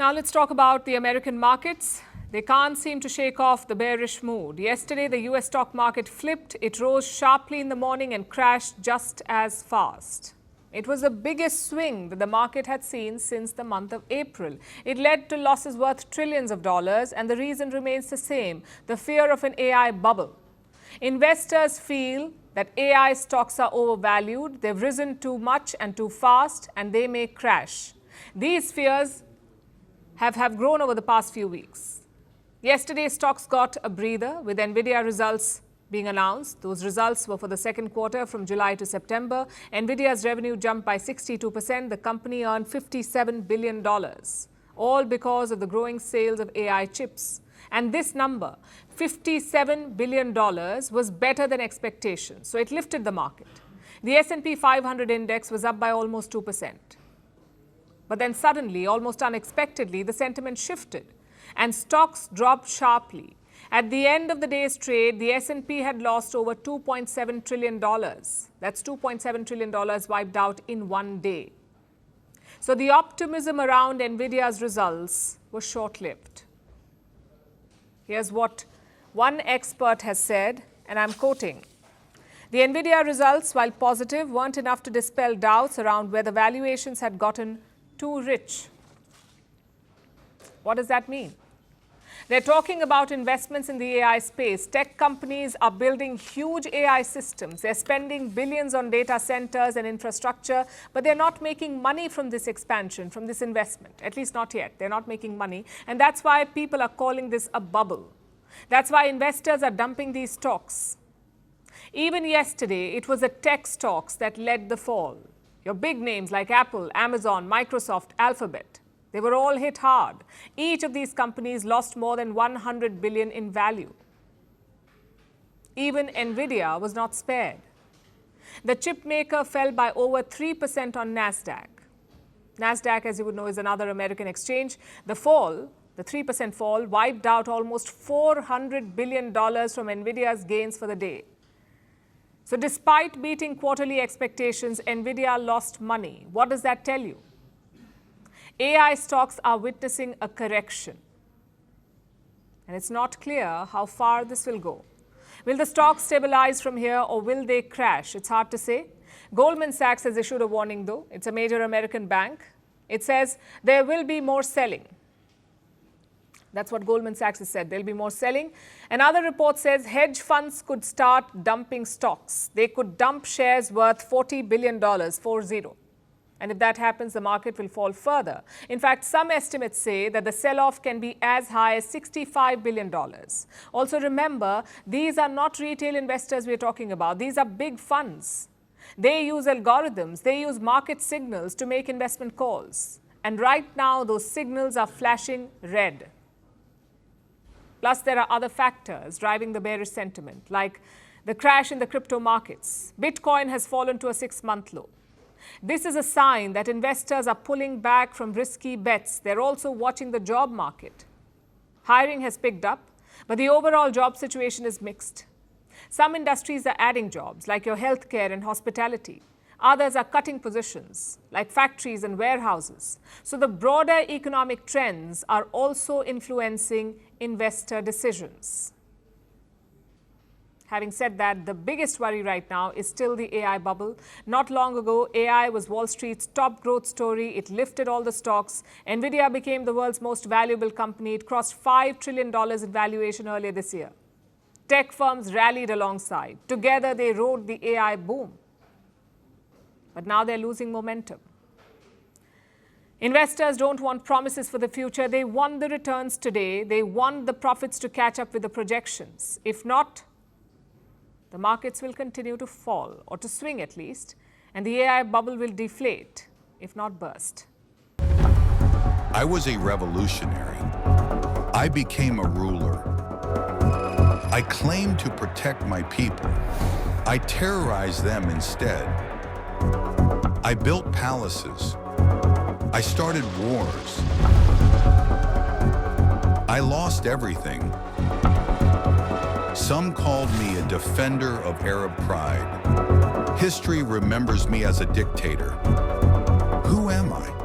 Now let's talk about the American markets. They can't seem to shake off the bearish mood. Yesterday, the US stock market flipped. It rose sharply in the morning and crashed just as fast. It was the biggest swing that the market had seen since the month of April. It led to losses worth trillions of dollars, and the reason remains the same: the fear of an AI bubble. Investors feel that AI stocks are overvalued, they've risen too much and too fast, and they may crash. These fears have grown over the past few weeks. Yesterday, stocks got a breather with Nvidia results being announced. Those results were for the second quarter from July to September. Nvidia's revenue jumped by 62%. The company earned $57 billion, all because of the growing sales of AI chips. And this number, $57 billion, was better than expectations. So it lifted the market. The S&P 500 index was up by almost 2%. But then suddenly, almost unexpectedly, the sentiment shifted and stocks dropped sharply. At the end of the day's trade, the S&P had lost over $2.7 trillion. That's $2.7 trillion wiped out in one day. So the optimism around Nvidia's results was short-lived. Here's what one expert has said, and I'm quoting: "The Nvidia results, while positive, weren't enough to dispel doubts around whether valuations had gotten too rich." What does that mean? They're talking about investments in the AI space. Tech companies are building huge AI systems. They're spending billions on data centers and infrastructure, but they're not making money from this expansion, from this investment. At least not yet. They're not making money. And that's why people are calling this a bubble. That's why investors are dumping these stocks. Even yesterday, it was the tech stocks that led the fall. Your big names like Apple, Amazon, Microsoft, Alphabet, they were all hit hard. Each of these companies lost more than $100 billion in value. Even Nvidia was not spared. The chip maker fell by over 3% on Nasdaq. Nasdaq, as you would know, is another American exchange. The fall, the 3% fall, wiped out almost $400 billion from Nvidia's gains for the day. So despite beating quarterly expectations, Nvidia lost money. What does that tell you? AI stocks are witnessing a correction. And it's not clear how far this will go. Will the stocks stabilize from here, or will they crash? It's hard to say. Goldman Sachs has issued a warning, though. It's a major American bank. It says there will be more selling. That's what Goldman Sachs has said. There'll be more selling. Another report says hedge funds could start dumping stocks. They could dump shares worth $40 billion, 40. And if that happens, the market will fall further. In fact, some estimates say that the sell-off can be as high as $65 billion. Also remember, these are not retail investors we're talking about. These are big funds. They use algorithms. They use market signals to make investment calls. And right now, those signals are flashing red. Plus, there are other factors driving the bearish sentiment, like the crash in the crypto markets. Bitcoin has fallen to a 6-month low. This is a sign that investors are pulling back from risky bets. They're also watching the job market. Hiring has picked up, but the overall job situation is mixed. Some industries are adding jobs, like your healthcare and hospitality. Others are cutting positions, like factories and warehouses. So the broader economic trends are also influencing investor decisions. Having said that, the biggest worry right now is still the AI bubble. Not long ago, AI was Wall Street's top growth story. It lifted all the stocks. Nvidia became the world's most valuable company. It crossed $5 trillion in valuation earlier this year. Tech firms rallied alongside. Together, they rode the AI boom. But now they're losing momentum. Investors don't want promises for the future. They want the returns today. They want the profits to catch up with the projections. If not, the markets will continue to fall, or to swing at least, and the AI bubble will deflate, if not burst. I was a revolutionary. I became a ruler. I claimed to protect my people. I terrorized them instead. I built palaces. I started wars. I lost everything. Some called me a defender of Arab pride. History remembers me as a dictator. Who am I?